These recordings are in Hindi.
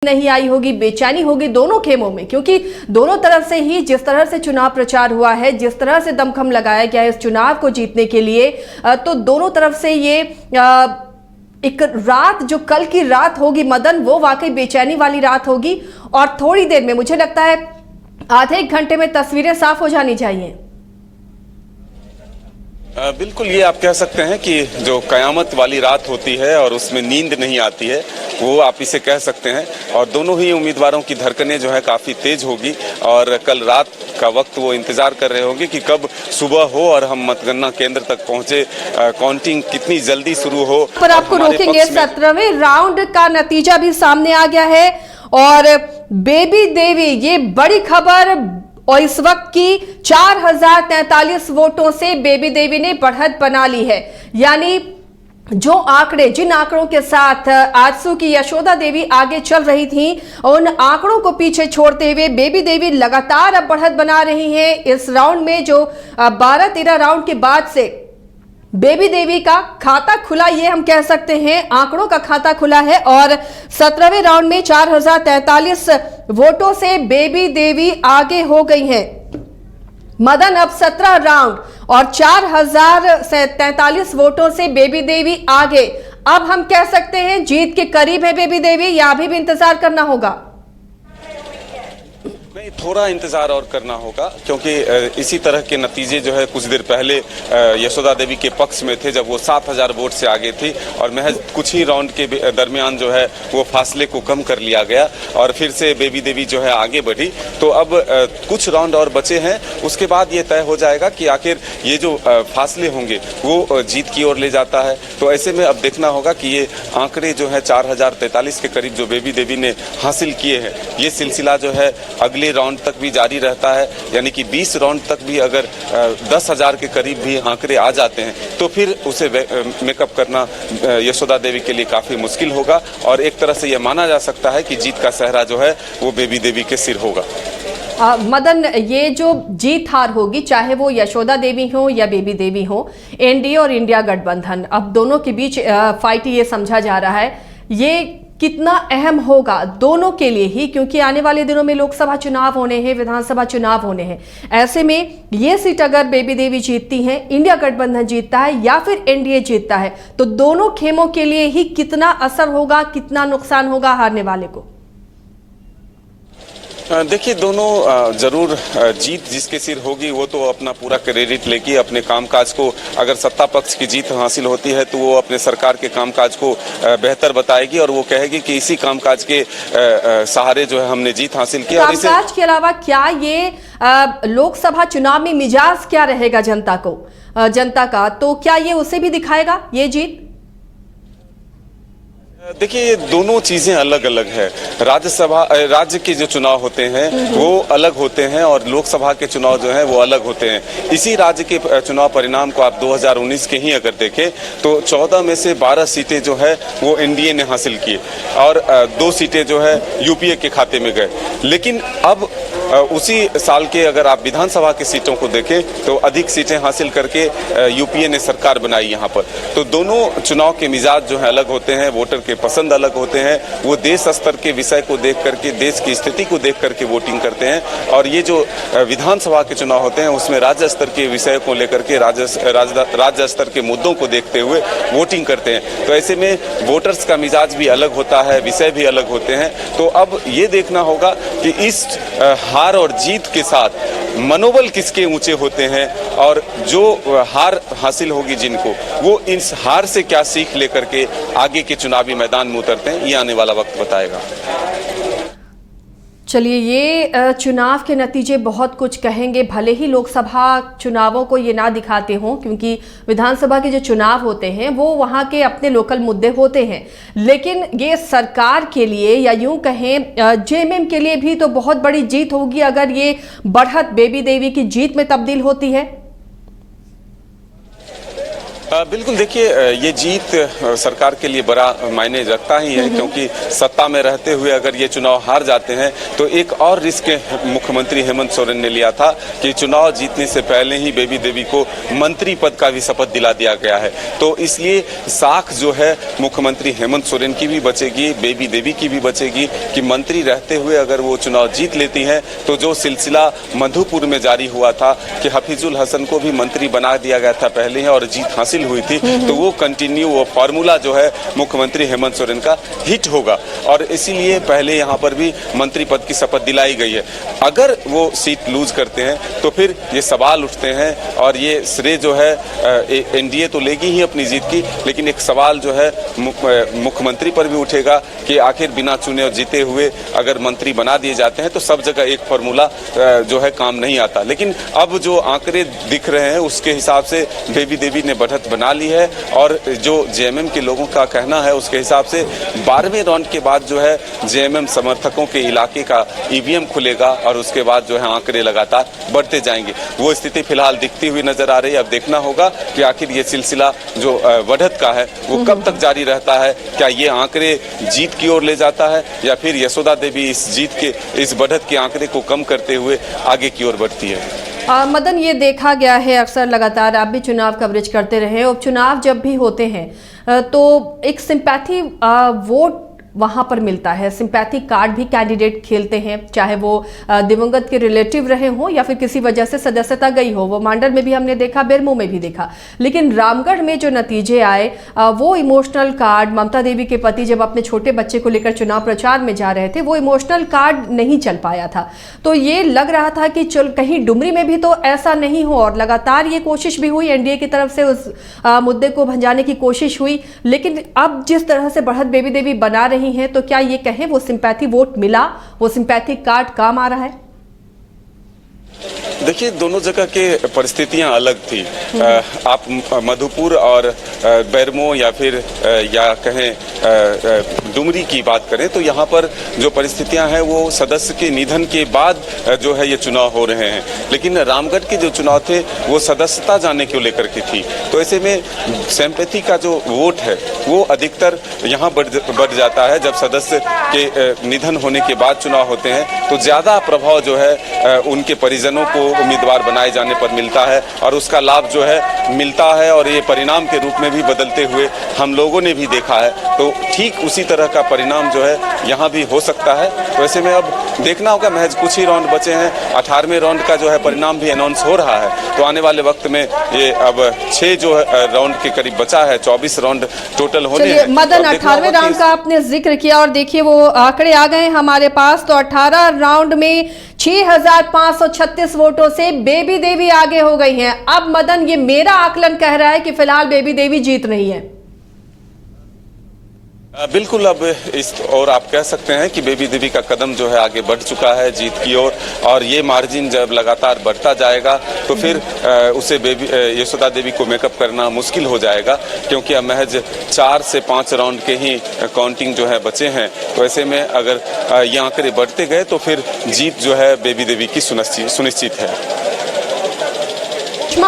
नहीं आई होगी, बेचैनी होगी दोनों खेमों में, क्योंकि दोनों तरफ से ही जिस तरह से चुनाव प्रचार हुआ है, जिस तरह से दमखम लगाया गया है इस चुनाव को जीतने के लिए, तो दोनों तरफ से ये एक रात जो कल की रात होगी मदन, वो वाकई बेचैनी वाली रात होगी। और थोड़ी देर में, मुझे लगता है आधे एक घंटे में तस्वीरें साफ हो जानी चाहिए। बिल्कुल, ये आप कह सकते हैं कि जो कयामत वाली रात होती है और उसमें नींद नहीं आती है, वो आप इसे कह सकते हैं। और दोनों ही उम्मीदवारों की धड़कनें जो है काफ़ी तेज होगी और कल रात का वक्त वो इंतजार कर रहे होंगे कि कब सुबह हो और हम मतगणना केंद्र तक पहुंचे, काउंटिंग कितनी जल्दी शुरू हो। पर आपको रोकेंगे, 17वें राउंड का नतीजा भी सामने आ गया है और बेबी देवी, ये बड़ी खबर, और इस वक्त की 4043 वोटों से बेबी देवी ने बढ़त बना ली है। यानी जो आंकड़े, जिन आंकड़ों के साथ आजसू की यशोदा देवी आगे चल रही थी, उन आंकड़ों को पीछे छोड़ते हुए बेबी देवी लगातार अब बढ़त बना रही हैं। इस राउंड में जो 12-13 राउंड के बाद से बेबी देवी का खाता खुला, ये हम कह सकते हैं, आंकड़ों का खाता खुला है और 17वें राउंड में 4043 वोटों से बेबी देवी आगे हो गई हैं। मदन, अब 17 राउंड और 4043 वोटों से बेबी देवी आगे। अब हम कह सकते हैं जीत के करीब है बेबी देवी, या अभी भी इंतजार करना होगा? नहीं, थोड़ा इंतजार और करना होगा, क्योंकि इसी तरह के नतीजे जो है कुछ देर पहले यशोदा देवी के पक्ष में थे, जब वो 7000 वोट से आगे थी और महज कुछ ही राउंड के दरमियान जो है वो फासले को कम कर लिया गया और फिर से बेबी देवी जो है आगे बढ़ी। तो अब कुछ राउंड और बचे हैं, उसके बाद ये तय हो जाएगा कि आखिर ये जो फासले होंगे वो जीत की ओर ले जाता है। तो ऐसे में अब देखना होगा कि ये आंकड़े जो है 4043 के करीब जो बेबी देवी ने हासिल किए हैं, ये सिलसिला जो है अगले राउंड तक भी जारी रहता है। यानी कि 20 राउंड तक भी अगर 10,000 के करीब भी आंकड़े आ जाते हैं तो फिर उसे मेकअप करना यशोदा देवी के लिए काफी मुश्किल होगा और एक तरह से यह माना जा सकता है कि जीत का सेहरा जो है वो बेबी देवी के सिर होगा। मदन, ये जो जीत हार होगी, चाहे वो यशोदा देवी हो या बेबी देवी हो, एनडीए और इंडिया गठबंधन, अब दोनों के बीच फाइट ये समझा जा रहा है, ये कितना अहम होगा दोनों के लिए ही, क्योंकि आने वाले दिनों में लोकसभा चुनाव होने हैं, विधानसभा चुनाव होने हैं। ऐसे में ये सीट अगर बेबी देवी जीतती हैं, इंडिया गठबंधन जीतता है या फिर एनडीए जीतता है, तो दोनों खेमों के लिए ही कितना असर होगा, कितना नुकसान होगा हारने वाले को? देखिए, दोनों जरूर, जीत जिसके सिर होगी वो तो अपना पूरा क्रेडिट लेगी अपने कामकाज को। अगर सत्ता पक्ष की जीत हासिल होती है तो वो अपने सरकार के कामकाज को बेहतर बताएगी और वो कहेगी कि इसी कामकाज के सहारे जो है हमने जीत हासिल की। कामकाज के अलावा क्या ये लोकसभा चुनाव में मिजाज क्या रहेगा जनता का, तो क्या ये उसे भी दिखाएगा ये जीत? देखिए, ये दोनों चीजें अलग अलग है। राज्य के जो चुनाव होते हैं वो अलग होते हैं और लोकसभा के चुनाव जो है वो अलग होते हैं। इसी राज्य के चुनाव परिणाम को आप 2019 के ही अगर देखें तो 14 में से 12 सीटें जो है वो एनडीए ने हासिल की और 2 सीटें जो है यूपीए के खाते में गए। लेकिन अब उसी साल के अगर आप विधानसभा की सीटों को देखें तो अधिक सीटें हासिल करके यूपीए ने सरकार बनाई यहाँ पर। तो दोनों चुनाव के मिजाज जो है अलग होते हैं, वोटर के पसंद अलग होते हैं। वो देश स्तर के विषय को देख करके, देश की स्थिति को देख करके वोटिंग करते हैं और ये जो विधानसभा के चुनाव होते हैं उसमें राज्य स्तर के विषय को लेकर के, राज्य स्तर के मुद्दों को देखते हुए वोटिंग करते हैं। तो ऐसे में वोटर्स का मिजाज भी अलग होता है, विषय भी अलग होते हैं। तो अब ये देखना होगा कि इस हार और जीत के साथ मनोबल किसके ऊंचे होते हैं और जो हार हासिल होगी जिनको, वो इस हार से क्या सीख लेकर के आगे के चुनावी मैदान में उतरते हैं, ये आने वाला वक्त बताएगा। चलिए, ये चुनाव के नतीजे बहुत कुछ कहेंगे, भले ही लोकसभा चुनावों को ये ना दिखाते हों, क्योंकि विधानसभा के जो चुनाव होते हैं वो वहाँ के अपने लोकल मुद्दे होते हैं, लेकिन ये सरकार के लिए या यूं कहें जेएमएम के लिए भी तो बहुत बड़ी जीत होगी अगर ये बढ़त बेबी देवी की जीत में तब्दील होती है। बिल्कुल, देखिए ये जीत सरकार के लिए बड़ा मायने रखता ही है, क्योंकि सत्ता में रहते हुए अगर ये चुनाव हार जाते हैं तो एक और रिस्क मुख्यमंत्री हेमंत सोरेन ने लिया था कि चुनाव जीतने से पहले ही बेबी देवी को मंत्री पद का भी शपथ दिला दिया गया है। तो इसलिए साख जो है मुख्यमंत्री हेमंत सोरेन की भी बचेगी, बेबी देवी की भी बचेगी कि मंत्री रहते हुए अगर वो चुनाव जीत लेती हैं तो जो सिलसिला मधुपुर में जारी हुआ था कि हफीजुल हसन को भी मंत्री बना दिया गया था पहले ही और जीत हासिल हुई थी, तो वो कंटिन्यू, वो फॉर्मूला जो है मुख्यमंत्री हेमंत सोरेन का हिट होगा और इसीलिए पहले यहाँ पर भी मंत्री पद की शपथ दिलाई गई है। अगर वो सीट लूज करते हैं तो फिर ये सवाल उठते हैं और ये श्रेय जो है एनडीए तो लेगी ही अपनी जीत की, लेकिन एक सवाल जो है मुख्यमंत्री पर भी उठेगा कि आखिर बिना चुने और जीते हुए अगर मंत्री बना दिए जाते हैं तो सब जगह एक फॉर्मूला जो है काम नहीं आता। लेकिन अब जो आंकड़े दिख रहे हैं उसके हिसाब से बेबी देवी ने बढ़त बना ली है और जो जेएमएम के लोगों का कहना है उसके हिसाब से 12वें राउंड के बाद जो है जेएमएम समर्थकों के इलाके का ईवीएम खुलेगा और उसके बाद जो है आंकड़े लगातार बढ़ते जाएंगे। वो स्थिति फिलहाल दिखती हुई नजर आ रही है। अब देखना होगा कि आखिर ये सिलसिला जो बढ़त का है वो कब तक जारी रहता है, क्या ये आंकड़े जीत की ओर ले जाता है या फिर यशोदा देवी इस बढ़त के आंकड़े को कम करते हुए आगे की ओर बढ़ती है। मदन, ये देखा गया है अक्सर, लगातार आप भी चुनाव कवरेज करते रहे, उपचुनाव जब भी होते हैं तो एक सिंपैथी वोट वहाँ पर मिलता है, सिंपैथी कार्ड भी कैंडिडेट खेलते हैं, चाहे वो दिवंगत के रिलेटिव रहे हों या फिर किसी वजह से सदस्यता गई हो। वो मांडर में भी हमने देखा, बेरमो में भी देखा। लेकिन रामगढ़ में जो नतीजे आए वो इमोशनल कार्ड, ममता देवी के पति जब अपने छोटे बच्चे को लेकर चुनाव प्रचार में जा रहे थे, वो इमोशनल कार्ड नहीं चल पाया था। तो ये लग रहा था कि चल कहीं डुमरी में भी तो ऐसा नहीं हो, और लगातार ये कोशिश भी हुई, एनडीए की तरफ से उस मुद्दे को भंजाने की कोशिश हुई। लेकिन अब जिस तरह से बढ़त बेबी देवी बना रही हैं, तो क्या ये कहें वो सिंपैथी वोट मिला, वो सिंपैथी कार्ड काम आ रहा है? देखिए, दोनों जगह के परिस्थितियां अलग थी। आप मधुपुर और बेरमो या फिर या कहें डुमरी की बात करें तो यहाँ पर जो परिस्थितियां हैं वो सदस्य के निधन के बाद जो है ये चुनाव हो रहे हैं। लेकिन रामगढ़ के जो चुनाव थे वो सदस्यता जाने को लेकर के थी, तो ऐसे में सिंपैथी का जो वोट है वो अधिकतर यहाँ बढ़ जाता है। जब सदस्य के निधन होने के बाद चुनाव होते हैं तो ज्यादा प्रभाव जो है उनके परिजनों को उम्मीदवार बनाए जाने पर मिलता है और उसका लाभ जो है मिलता है और ये परिणाम के रूप में भी बदलते हुए हम लोगों ने भी देखा है। तो ठीक उसी तरह का परिणाम जो है यहाँ भी हो सकता है। तो ऐसे में अब देखना होगा, महज कुछ ही राउंड बचे हैं, 18वें राउंड का जो है परिणाम भी अनाउंस हो रहा है। तो आने वाले वक्त में ये अब 6 जो राउंड के करीब बचा है, 24 राउंड टोटल होने हैं। मदन, 18वें राउंड का आपने जिक्र किया और देखिए वो आंकड़े आ गए हमारे पास। तो 18 राउंड में 6536 वोटों से बेबी देवी आगे हो गई हैं। अब मदन, ये मेरा आकलन कह रहा है कि फिलहाल बेबी देवी जीत रही है। बिल्कुल, अब इस और आप कह सकते हैं कि बेबी देवी का कदम जो है आगे बढ़ चुका है जीत की ओर, और ये मार्जिन जब लगातार बढ़ता जाएगा तो फिर उसे यशोदा देवी को मेकअप करना मुश्किल हो जाएगा, क्योंकि अब महज 4 से 5 राउंड के ही काउंटिंग जो है बचे हैं। तो ऐसे में अगर ये आंकड़े बढ़ते गए तो फिर जीत जो है बेबी देवी की सुनिश्चित है।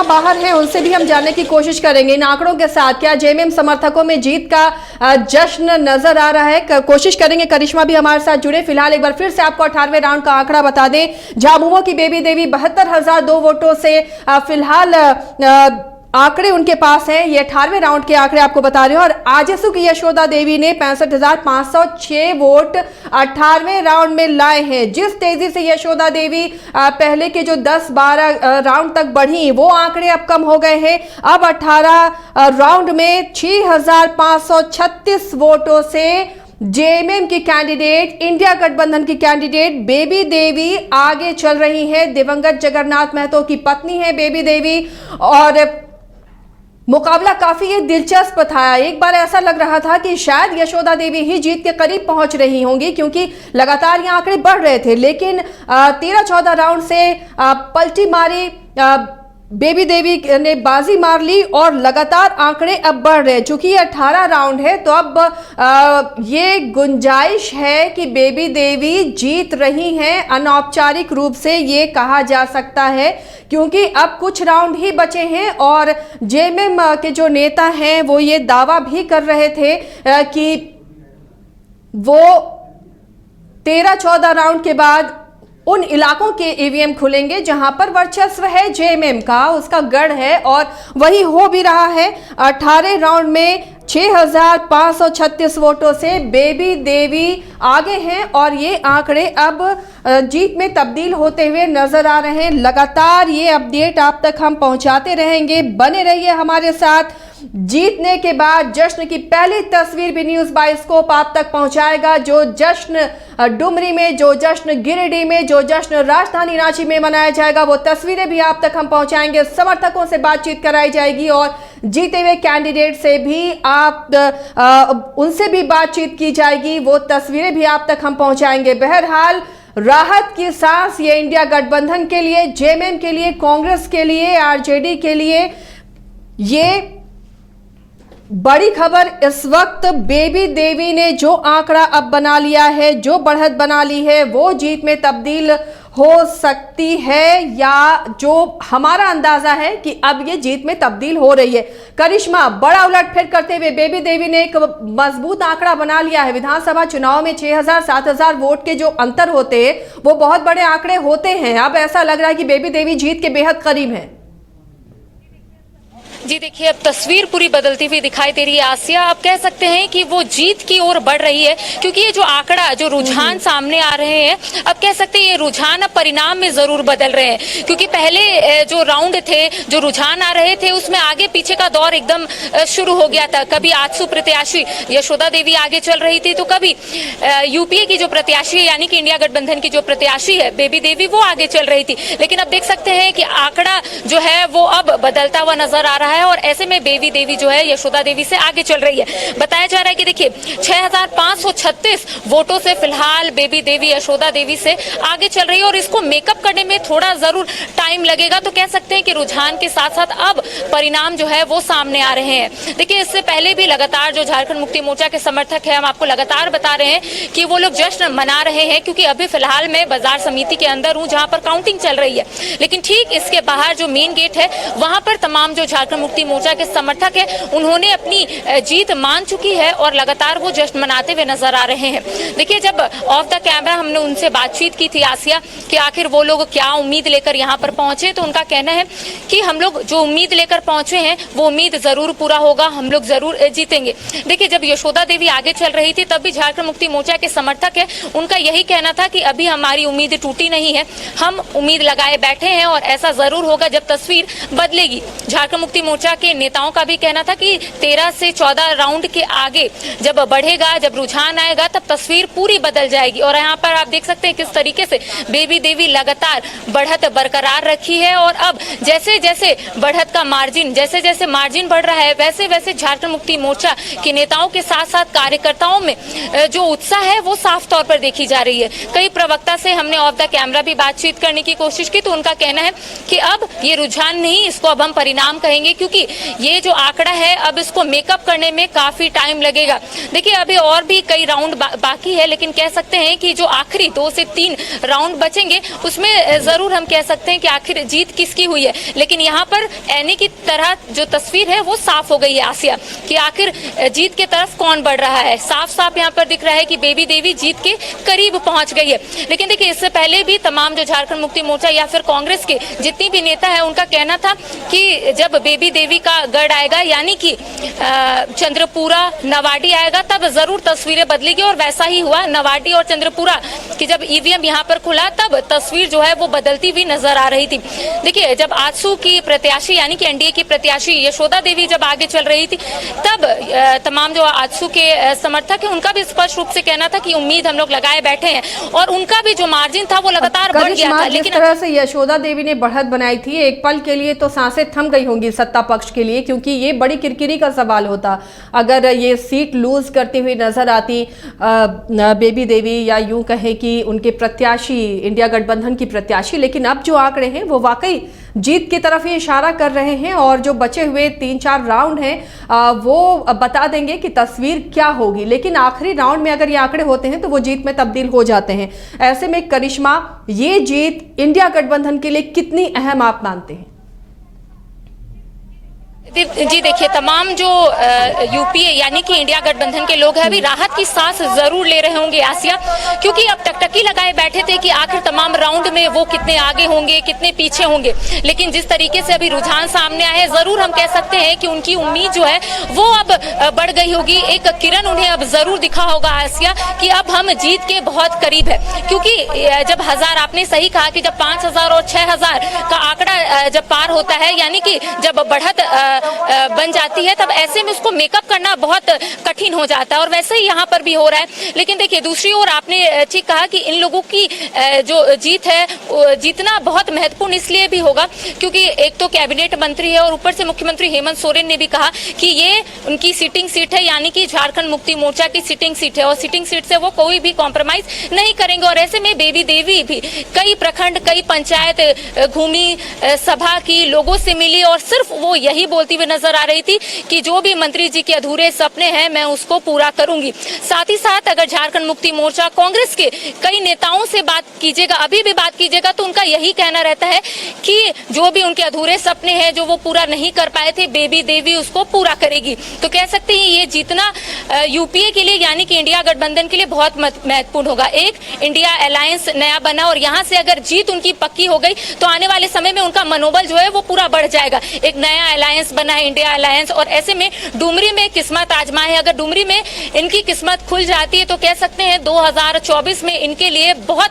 बाहर है, उनसे भी हम जानने की कोशिश करेंगे इन आंकड़ों के साथ क्या जेएमएम समर्थकों में जीत का जश्न नजर आ रहा है। कोशिश करेंगे, करिश्मा भी हमारे साथ जुड़े। फिलहाल एक बार फिर से आपको 18वें राउंड का आंकड़ा बता दें। झामुमो की बेबी देवी 72,002 वोटों से फिलहाल आंकड़े उनके पास हैं। ये 18वें राउंड के आंकड़े आपको बता रहे हैं। और आजसू की यशोदा देवी ने 65,506 वोट 18वें राउंड में लाए हैं। जिस तेजी से यशोदा देवी पहले के जो 10-12 राउंड तक बढ़ी, वो आंकड़े अब कम हो गए हैं। अब 18 राउंड में 6536 वोटों से जेएमएम की कैंडिडेट, इंडिया गठबंधन की कैंडिडेट बेबी देवी आगे चल रही है। दिवंगत जगन्नाथ महतो की पत्नी है बेबी देवी, और मुकाबला काफी दिलचस्प था। एक बार ऐसा लग रहा था कि शायद यशोदा देवी ही जीत के करीब पहुंच रही होंगी, क्योंकि लगातार ये आंकड़े बढ़ रहे थे। लेकिन 13-14 राउंड से पलटी मारी बेबी देवी ने बाजी मार ली और लगातार आंकड़े अब बढ़ रहे हैं। चूंकि ये 18 राउंड है तो अब ये गुंजाइश है कि बेबी देवी जीत रही हैं, अनौपचारिक रूप से ये कहा जा सकता है, क्योंकि अब कुछ राउंड ही बचे हैं। और जेएमएम के जो नेता हैं वो ये दावा भी कर रहे थे कि वो 13-14 राउंड के बाद उन इलाकों के ईवीएम खुलेंगे जहां पर वर्चस्व है जेएमएम का, उसका गढ़ है, और वही हो भी रहा है। 18 राउंड में 6,536 वोटों से बेबी देवी आगे हैं और ये आंकड़े अब जीत में तब्दील होते हुए नजर आ रहे हैं। लगातार ये अपडेट आप तक हम पहुंचाते रहेंगे, बने रहिए हमारे साथ। जीतने के बाद जश्न की पहली तस्वीर भी न्यूज बाइस्कोप आप तक पहुंचाएगा। जो जश्न डुमरी में, जो जश्न गिरिडीह में, जो जश्न राजधानी रांची में मनाया जाएगा, वो तस्वीरें भी आप तक हम पहुंचाएंगे। समर्थकों से बातचीत कराई जाएगी और जीते हुए कैंडिडेट से भी उनसे भी बातचीत की जाएगी, वो तस्वीरें भी आप तक हम पहुंचाएंगे। बहरहाल राहत की सांस ये इंडिया गठबंधन के लिए, जेएमएम के लिए, कांग्रेस के लिए, आरजेडी के लिए ये बड़ी खबर इस वक्त। बेबी देवी ने जो आंकड़ा अब बना लिया है, जो बढ़त बना ली है, वो जीत में तब्दील हो सकती है, या जो हमारा अंदाजा है कि अब ये जीत में तब्दील हो रही है। करिश्मा, बड़ा उलटफेर करते हुए बेबी देवी ने एक मजबूत आंकड़ा बना लिया है। विधानसभा चुनाव में 6,000-7,000 वोट के जो अंतर होते हैं वो बहुत बड़े आंकड़े होते हैं। अब ऐसा लग रहा है कि बेबी देवी जीत के बेहद करीब है। जी देखिए, अब तस्वीर पूरी बदलती हुई दिखाई दे रही है आसिया। आप कह सकते हैं कि वो जीत की ओर बढ़ रही है, क्योंकि ये जो आंकड़ा, जो रुझान सामने आ रहे हैं, अब कह सकते हैं ये रुझान अब परिणाम में जरूर बदल रहे हैं। क्योंकि पहले जो राउंड थे, जो रुझान आ रहे थे, उसमें आगे पीछे का दौर एकदम शुरू हो गया था। कभी आजसू प्रत्याशी यशोदा देवी आगे चल रही थी, तो कभी यूपीए की जो प्रत्याशी है, यानी कि इंडिया गठबंधन की जो प्रत्याशी है बेबी देवी, वो आगे चल रही थी। लेकिन अब देख सकते हैं कि आंकड़ा जो है वो अब बदलता हुआ नजर आ रहा है और ऐसे में बेबी देवी जो है यशोदा देवी से आगे चल रही है। बताया जा रहा है कि देखिए 6,536 वोटों से फिलहाल बेबी देवी यशोदा देवी से आगे चल रही है और इसको मेकअप करने में थोड़ा जरूर टाइम लगेगा। तो कह सकते हैं कि रुझान के साथ साथ अब परिणाम जो है वो सामने आ रहे हैं। देखिए, इससे पहले भी लगातार जो झारखंड मुक्ति मोर्चा के समर्थक है, हम आपको लगातार बता रहे हैं कि वो लोग जश्न मना रहे हैं, क्योंकि अभी फिलहाल मैं बाजार समिति के अंदर हूं जहां पर काउंटिंग चल रही है। लेकिन ठीक इसके बाहर जो मेन गेट है, वहां पर तमाम जो झारखंड मुक्ति मोर्चा के समर्थक है, उन्होंने अपनी जीत मान चुकी है और लगातार वो जश्न मनाते हुए नजर आ रहे हैं। देखिए, जब ऑफ द कैमरा हमने उनसे बातचीत की थी आसिया कि आखिर वो लोग क्या उम्मीद लेकर यहाँ पर पहुंचे, तो उनका कहना है कि हम लोग जो उम्मीद लेकर पहुंचे हैं वो उम्मीद जरूर पूरा होगा, हम लोग जरूर जीतेंगे। देखिए, जब यशोदा देवी आगे चल रही थी तब भी झारखंड मुक्ति मोर्चा के समर्थक है, उनका यही कहना था कि अभी हमारी उम्मीद टूटी नहीं है, हम उम्मीद लगाए बैठे हैं और ऐसा जरूर होगा जब तस्वीर बदलेगी। झारखंड मुक्ति मोर्चा के नेताओं का भी कहना था कि 13 से 14 राउंड के आगे जब बढ़ेगा, जब रुझान आएगा, तब तस्वीर पूरी बदल जाएगी। और यहाँ पर आप देख सकते हैं किस तरीके से बेबी देवी लगातार बढ़त बरकरार रखी है और अब जैसे जैसे बढ़त का मार्जिन, जैसे जैसे मार्जिन बढ़ रहा है, वैसे वैसे झारखंड मुक्ति मोर्चा के नेताओं के साथ साथ कार्यकर्ताओं में जो उत्साह है वो साफ तौर पर देखी जा रही है। कई प्रवक्ता से हमने ऑफ द कैमरा भी बातचीत करने की कोशिश की, तो उनका कहना है कि अब ये रुझान नहीं, इसको अब हम परिणाम कहेंगे, क्योंकि ये जो आंकड़ा है अब इसको मेकअप करने में काफी टाइम लगेगा। देखिए, अभी और भी कई राउंड बाकी है, लेकिन कह सकते हैं कि जो आखिरी 2 से 3 राउंड बचेंगे उसमें जरूर हम कह सकते हैं कि आखिर जीत किसकी हुई है। लेकिन यहाँ पर ऐने की तरह जो तस्वीर है वो साफ हो गई है आसिया, कि आखिर जीत के तरफ कौन बढ़ रहा है। साफ साफ यहाँ पर दिख रहा है कि बेबी देवी जीत के करीब पहुंच गई है। लेकिन देखिए, इससे पहले भी तमाम जो झारखंड मुक्ति मोर्चा या फिर कांग्रेस के जितनी भी नेता है, उनका कहना था कि जब बेबी देवी का गढ़ आएगा, यानी कि चंद्रपुरा नवाडी आएगा, तब जरूर तस्वीरें बदलेगी। और वैसा ही हुआ। नवाडी और चंद्रपुरा की जब ईवीएम यहाँ पर खुला, तब तस्वीर जो है वो बदलती हुई नजर आ रही थी। देखिए, जब आजसू की प्रत्याशी यानी कि एनडीए की प्रत्याशी यशोदा देवी जब आगे चल रही थी, तब तमाम जो आजसू के समर्थक है, उनका भी स्पष्ट रूप से कहना था कि उम्मीद हम लोग लगाए बैठे हैं और उनका भी जो मार्जिन था वो लगातार बढ़ गया था। लेकिन जिस तरह से यशोदा देवी ने बढ़त बनाई थी, एक पल के लिए तो सांसें थम गई होंगी सत्ता पक्ष के लिए, क्योंकि ये बड़ी किरकिरी का सवाल होता अगर ये सीट लूज करती हुई नजर आती बेबी देवी या यूं कहें कि उनके प्रत्याशी, इंडिया गठबंधन की प्रत्याशी। लेकिन अब जो आंकड़े हैं वो वाकई जीत की तरफ ही इशारा कर रहे हैं और जो बचे हुए 3-4 राउंड हैं वो बता देंगे कि तस्वीर क्या होगी। लेकिन आखिरी राउंड में अगर ये आंकड़े होते हैं तो वो जीत में तब्दील हो जाते हैं। ऐसे में करिश्मा, ये जीत इंडिया गठबंधन के लिए कितनी अहम आप मानते हैं? जी देखिए, तमाम जो यूपीए यानी कि इंडिया गठबंधन के लोग हैं अभी राहत की सांस जरूर ले रहे होंगे आसिया, क्योंकि अब टकटकी लगाए बैठे थे कि आखिर तमाम राउंड में वो कितने आगे होंगे, कितने पीछे होंगे। लेकिन जिस तरीके से अभी रुझान सामने आए, जरूर हम कह सकते हैं कि उनकी उम्मीद जो है वो अब बढ़ गई होगी। एक किरण उन्हें अब जरूर दिखा होगा आसिया कि अब हम जीत के बहुत करीब है, क्योंकि जब 1000, आपने सही कहा कि जब 5000 और 6000 का आंकड़ा जब पार होता है, यानी कि जब बढ़त बन जाती है, तब ऐसे में उसको मेकअप करना बहुत कठिन हो जाता है और वैसे ही यहाँ पर भी हो रहा है। लेकिन देखिए, दूसरी ओर आपने ठीक कहा कि इन लोगों की जो जीत है, जीतना बहुत महत्वपूर्ण इसलिए भी होगा क्योंकि एक तो कैबिनेट मंत्री है और ऊपर से मुख्यमंत्री हेमंत सोरेन ने भी कहा कि ये उनकी सिटिंग सीट है, यानी कि झारखंड मुक्ति मोर्चा की सिटिंग सीट है और सिटिंग सीट से वो कोई भी कॉम्प्रोमाइज नहीं करेंगे। और ऐसे में बेबी देवी भी कई प्रखंड, कई पंचायत घूमी, सभा की, लोगों से मिली और सिर्फ वो यही बोलती हुई नजर आ रही थी कि जो भी मंत्री जी के अधूरे सपने हैं मैं उसको पूरा करूंगी। साथ ही साथ अगर झारखंड मुक्ति मोर्चा कांग्रेस के कई नेताओं से बात कीजिएगा, अभी भी बात कीजिएगा, तो उनका यही कहना रहता है कि जो भी उनके अधूरे सपने हैं जो वो पूरा नहीं कर पाए थे, बेबी देवी उसको पूरा करेगी। तो कह सकते हैं ये जीतना यूपीए के लिए यानी कि इंडिया गठबंधन के लिए बहुत महत्वपूर्ण होगा। एक इंडिया अलायंस नया बना और यहाँ से अगर जीत उनकी पक्की हो गई तो आने वाले समय में उनका मनोबल जो है वो पूरा बढ़ जाएगा। एक नया अलायंस बना है, इंडिया अलायंस, और ऐसे में डुमरी में किस्मत आजमाए है। अगर डुमरी में इनकी किस्मत खुल जाती है तो कह सकते हैं 2024 में इनके लिए बहुत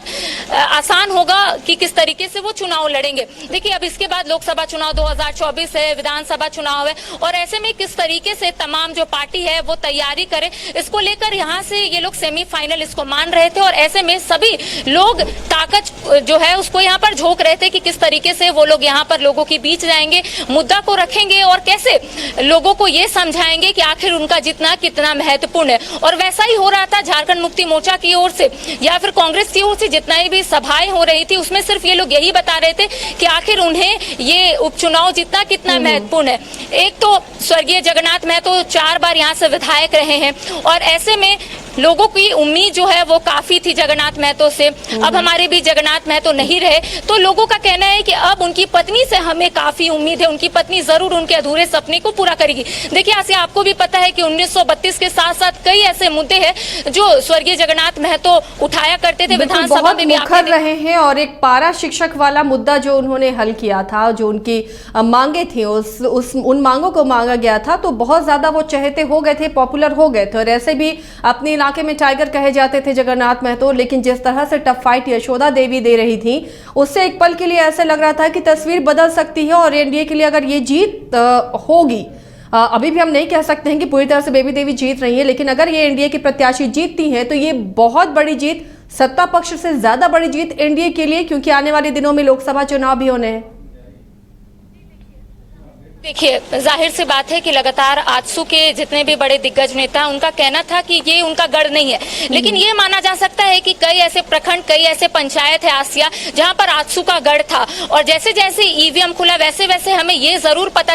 आसान होगा कि किस तरीके से वो चुनाव लड़ेंगे। देखिए, अब इसके बाद लोकसभा चुनाव 2024 है, विधानसभा चुनाव है और ऐसे में किस तरीके से तमाम जो पार्टी है वो तैयारी करे, इसको लेकर यहाँ से ये लोग सेमीफाइनल इसको मान रहे थे और ऐसे में सभी लोग ताकत जो है उसको यहाँ पर झोंक रहे थे कि किस तरीके से वो लोग यहाँ पर लोगों के बीच जाएंगे, मुद्दा को रखेंगे और कैसे लोगों को ये समझाएंगे कि आखिर उनका जितना कितना महत्वपूर्ण है। और वैसा ही हो रहा था झारखंड मुक्ति मोर्चा की ओर से या फिर कांग्रेस की ओर से जितना भी सभाएं हो रही थी उसमें सिर्फ ये लोग यही बता रहे थे कि आखिर उन्हें ये उपचुनाव जितना कितना महत्वपूर्ण है। एक तो स्वर्गीय जगन्नाथ महतो 4 बार यहाँ से विधायक रहे हैं और ऐसे में लोगों की उम्मीद जो है वो काफी थी जगन्नाथ महतो से। अब हमारे भी जगन्नाथ महतो नहीं रहे तो लोगों का कहना है कि अब उनकी पत्नी से हमें काफी उम्मीद है, उनकी पत्नी जरूर उनके अधूरे सपने को पूरा करेगी। देखिए आसिया, आपको भी पता है कि 1932 के साथ साथ कई ऐसे मुद्दे हैं जो स्वर्गीय जगन्नाथ महतो उठाया करते थे, विधानसभा में भी मुखर रहे हैं और एक पारा शिक्षक वाला मुद्दा जो उन्होंने हल किया था, जो उनकी मांगे थी उन मांगों को मांगा गया था तो बहुत ज्यादा वो चहेते हो गए थे, पॉपुलर हो गए थे और ऐसे भी अपने इलाके में टाइगर कहे जाते थे जगन्नाथ महतो। लेकिन जिस तरह से टफ फाइट यशोदा देवी दे रही थी उससे एक पल के लिए ऐसे लग रहा था कि तस्वीर बदल सकती है और एनडीए के लिए अगर ये जीत होगी, अभी भी हम नहीं कह सकते हैं कि पूरी तरह से बेबी देवी जीत रही है, लेकिन अगर ये एनडीए की प्रत्याशी जीतती हैं तो ये बहुत बड़ी जीत, सत्ता पक्ष से ज्यादा बड़ी जीत एनडीए के लिए, क्योंकि आने वाले दिनों में लोकसभा चुनाव भी होने हैं। देखिए, जाहिर सी बात है कि लगातार आजसू के जितने भी बड़े दिग्गज नेता उनका कहना था कि ये उनका गढ़ नहीं है, लेकिन ये माना जा सकता है कि कई ऐसे प्रखंड, कई ऐसे पंचायत है आसिया जहां पर आजसू का गढ़ था और जैसे जैसे ईवीएम खुला वैसे वैसे हमें ये जरूर पता